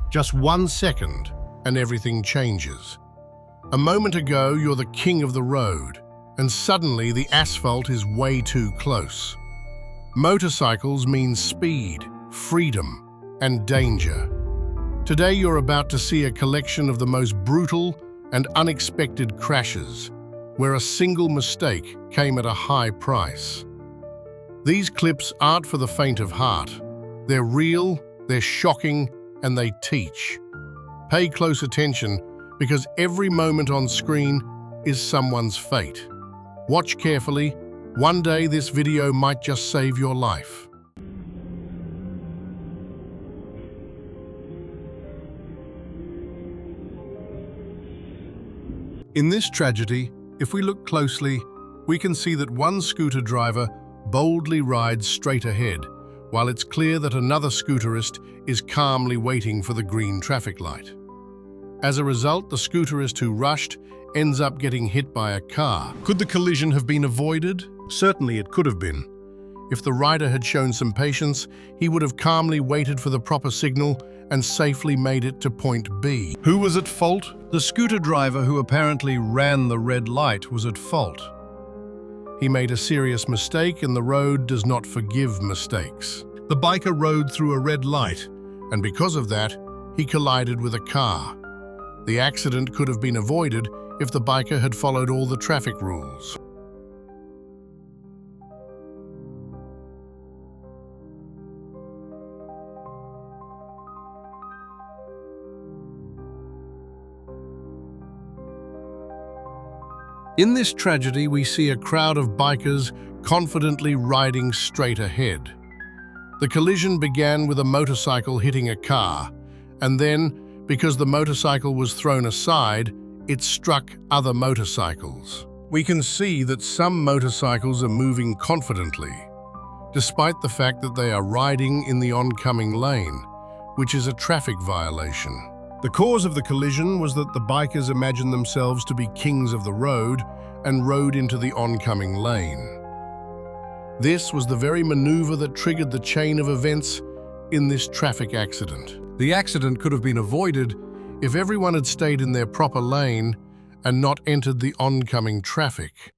Just 1 second, and everything changes. A moment ago, you're the king of the road, and suddenly the asphalt is way too close. Motorcycles mean speed, freedom, and danger. Today, you're about to see a collection of the most brutal and unexpected crashes, where a single mistake came at a high price. These clips aren't for the faint of heart. They're real, they're shocking, and they teach. Pay close attention, because every moment on screen is someone's fate. Watch carefully. One day this video might just save your life. In this tragedy, if we look closely, we can see that one scooter driver boldly rides straight ahead, while it's clear that another scooterist is calmly waiting for the green traffic light. As a result, the scooterist who rushed ends up getting hit by a car. Could the collision have been avoided? Certainly it could have been. If the rider had shown some patience, he would have calmly waited for the proper signal and safely made it to point B. Who was at fault? The scooter driver who apparently ran the red light was at fault. He made a serious mistake, and the road does not forgive mistakes. The biker rode through a red light, and because of that, he collided with a car. The accident could have been avoided if the biker had followed all the traffic rules. In this tragedy, we see a crowd of bikers confidently riding straight ahead. The collision began with a motorcycle hitting a car, and then, because the motorcycle was thrown aside, it struck other motorcycles. We can see that some motorcycles are moving confidently, despite the fact that they are riding in the oncoming lane, which is a traffic violation. The cause of the collision was that the bikers imagined themselves to be kings of the road and rode into the oncoming lane. This was the very maneuver that triggered the chain of events in this traffic accident. The accident could have been avoided if everyone had stayed in their proper lane and not entered the oncoming traffic.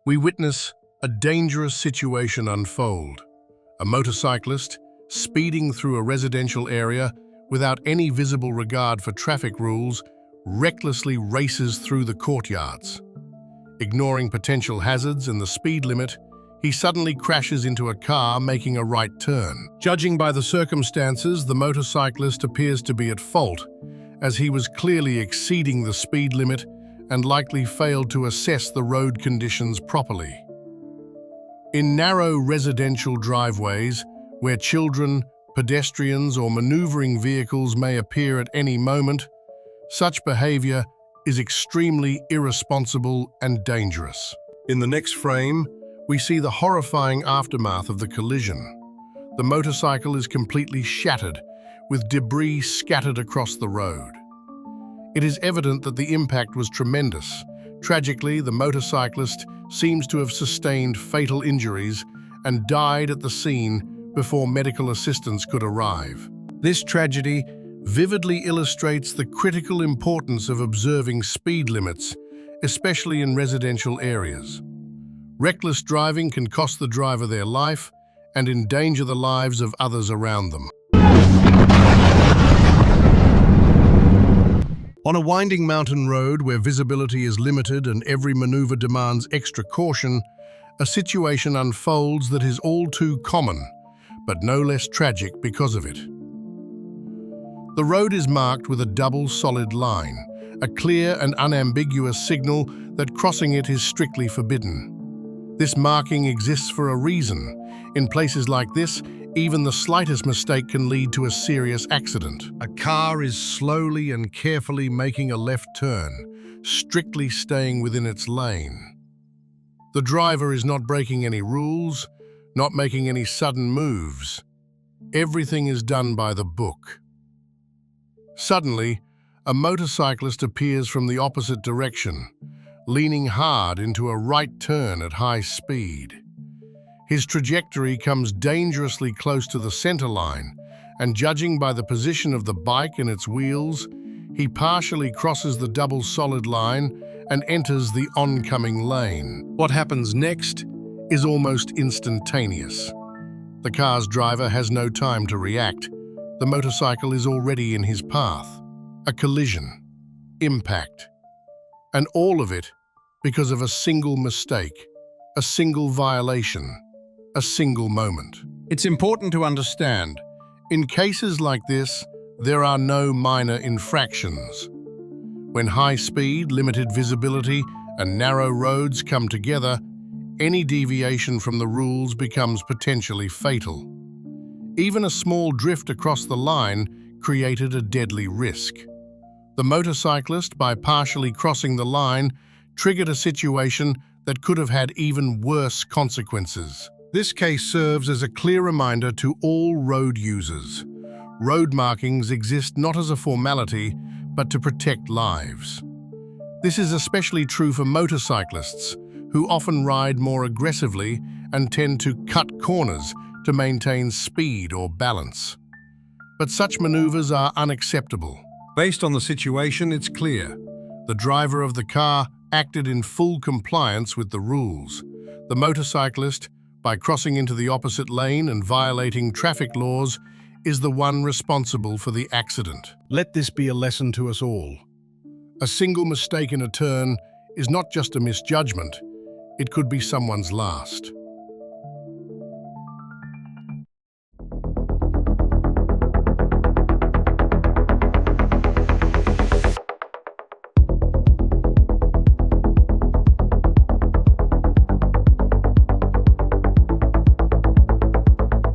We witness a dangerous situation unfold. A motorcyclist, speeding through a residential area without any visible regard for traffic rules, recklessly races through the courtyards. Ignoring potential hazards and the speed limit, he suddenly crashes into a car making a right turn. Judging by the circumstances, the motorcyclist appears to be at fault, as he was clearly exceeding the speed limit and likely failed to assess the road conditions properly. In narrow residential driveways, where children, pedestrians, or maneuvering vehicles may appear at any moment, such behavior is extremely irresponsible and dangerous. In the next frame, we see the horrifying aftermath of the collision. The motorcycle is completely shattered, with debris scattered across the road. It is evident that the impact was tremendous. Tragically, the motorcyclist seems to have sustained fatal injuries and died at the scene before medical assistance could arrive. This tragedy vividly illustrates the critical importance of observing speed limits, especially in residential areas. Reckless driving can cost the driver their life and endanger the lives of others around them. On a winding mountain road where visibility is limited and every maneuver demands extra caution, a situation unfolds that is all too common, but no less tragic because of it. The road is marked with a double solid line, a clear and unambiguous signal that crossing it is strictly forbidden. This marking exists for a reason. In places like this, even the slightest mistake can lead to a serious accident. A car is slowly and carefully making a left turn, strictly staying within its lane. The driver is not breaking any rules, not making any sudden moves. Everything is done by the book. Suddenly, a motorcyclist appears from the opposite direction, leaning hard into a right turn at high speed. His trajectory comes dangerously close to the center line, and judging by the position of the bike and its wheels, he partially crosses the double solid line and enters the oncoming lane. What happens next is almost instantaneous. The car's driver has no time to react. The motorcycle is already in his path. A collision, impact, and all of it because of a single mistake, a single violation, a single moment. It's important to understand, in cases like this, there are no minor infractions. When high speed, limited visibility, and narrow roads come together, any deviation from the rules becomes potentially fatal. Even a small drift across the line created a deadly risk. The motorcyclist, by partially crossing the line, triggered a situation that could have had even worse consequences. This case serves as a clear reminder to all road users. Road markings exist not as a formality, but to protect lives. This is especially true for motorcyclists, who often ride more aggressively and tend to cut corners to maintain speed or balance. But such maneuvers are unacceptable. Based on the situation, it's clear. The driver of the car acted in full compliance with the rules. The motorcyclist, by crossing into the opposite lane and violating traffic laws, is the one responsible for the accident. Let this be a lesson to us all. A single mistake in a turn is not just a misjudgment, it could be someone's last.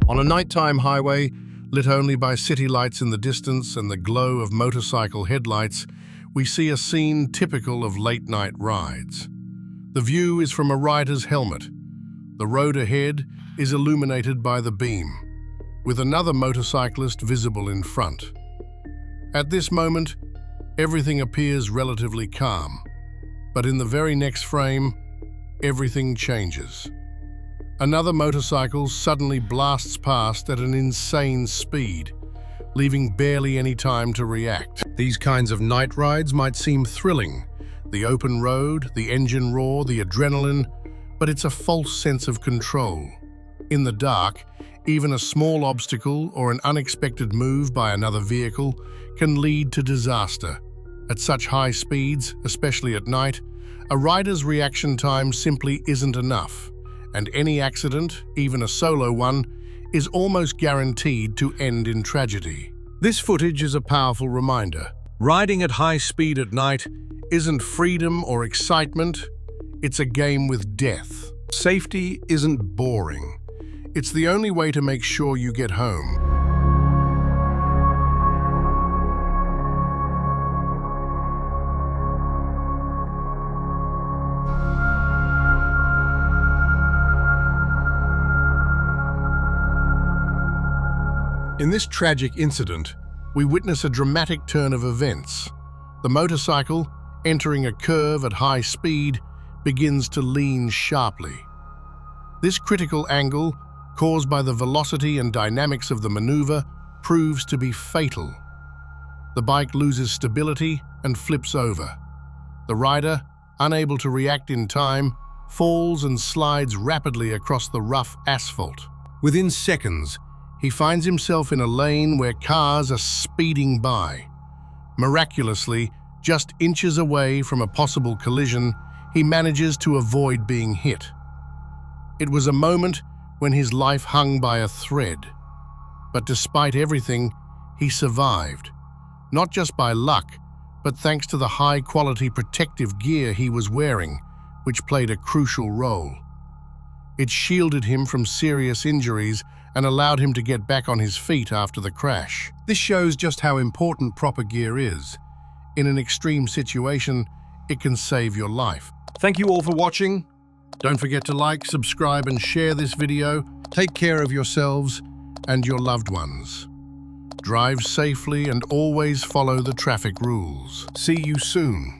On a nighttime highway, lit only by city lights in the distance and the glow of motorcycle headlights, we see a scene typical of late-night rides. The view is from a rider's helmet. The road ahead is illuminated by the beam, with another motorcyclist visible in front. At this moment, everything appears relatively calm, but in the very next frame, everything changes. Another motorcycle suddenly blasts past at an insane speed, leaving barely any time to react. These kinds of night rides might seem thrilling. The open road, the engine roar, the adrenaline, but it's a false sense of control. In the dark, even a small obstacle or an unexpected move by another vehicle can lead to disaster. At such high speeds, especially at night, a rider's reaction time simply isn't enough, and any accident, even a solo one, is almost guaranteed to end in tragedy. This footage is a powerful reminder. Riding at high speed at night isn't freedom or excitement, it's a game with death. Safety isn't boring. It's the only way to make sure you get home. In this tragic incident, we witness a dramatic turn of events. The motorcycle, entering a curve at high speed, begins to lean sharply. This critical angle, caused by the velocity and dynamics of the maneuver, proves to be fatal. The bike loses stability and flips over. The rider, unable to react in time, falls and slides rapidly across the rough asphalt. Within seconds, he finds himself in a lane where cars are speeding by. Miraculously, just inches away from a possible collision, he manages to avoid being hit. It was a moment when his life hung by a thread. But despite everything, he survived. Not just by luck, but thanks to the high-quality protective gear he was wearing, which played a crucial role. It shielded him from serious injuries and allowed him to get back on his feet after the crash. This shows just how important proper gear is. In an extreme situation, it can save your life. Thank you all for watching. Don't forget to like, subscribe, and share this video. Take care of yourselves and your loved ones. Drive safely and always follow the traffic rules. See you soon.